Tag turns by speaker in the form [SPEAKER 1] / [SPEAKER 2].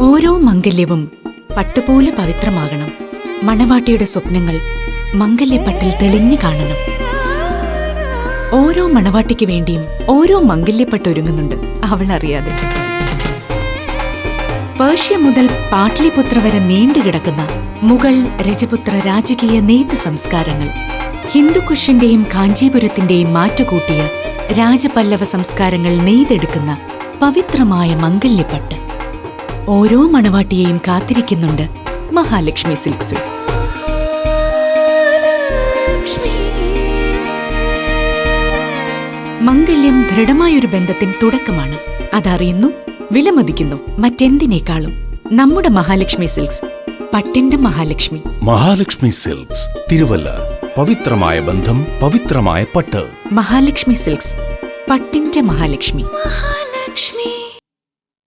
[SPEAKER 1] ഓരോ മംഗല്യവും പട്ടുപോലെ പവിത്രമാകണം. മണവാട്ടിയുടെ സ്വപ്നങ്ങൾ മംഗല്യപ്പട്ടിൽ തെളിഞ്ഞു കാണണം. ഓരോ മണവാട്ടിക്ക് വേണ്ടിയും ഓരോ മംഗല്യപ്പട്ടൊരുങ്ങുന്നുണ്ട്, അവൾ അറിയാതെ. പേർഷ്യ മുതൽ പാട്ലിപുത്ര വരെ നീണ്ടുകിടക്കുന്ന മുഗൾ, രജപുത്ര രാജകീയ നെയ്ത്ത് സംസ്കാരങ്ങൾ, ഹിന്ദുക്കുഷിന്റെയും കാഞ്ചീപുരത്തിന്റെയും മാറ്റുകൂട്ടിയ രാജപല്ലവ സംസ്കാരങ്ങൾ നെയ്തെടുക്കുന്ന പവിത്രമായ മംഗല്യപ്പട്ട് ഓരോ മണവാട്ടിയെയും കാത്തിരിക്കുന്നുണ്ട് മഹാലക്ഷ്മി സിൽക്സിൽ. മംഗല്യം ദൃഢമായൊരു ബന്ധത്തിന് തുടക്കമാണ്. അതറിയുന്നു, വിലമതിക്കുന്നു മറ്റെന്തിനേക്കാളും നമ്മുടെ മഹാലക്ഷ്മി സിൽക്സ്, പട്ടിന്റെ മഹാലക്ഷ്മി.
[SPEAKER 2] മഹാലക്ഷ്മി സിൽക്സ്, തിരുവല്ല. പവിത്രമായ ബന്ധം, പവിത്രമായ പട്ട്.
[SPEAKER 1] മഹാലക്ഷ്മി സിൽക്സ്, പട്ടിന്റെ മഹാലക്ഷ്മി.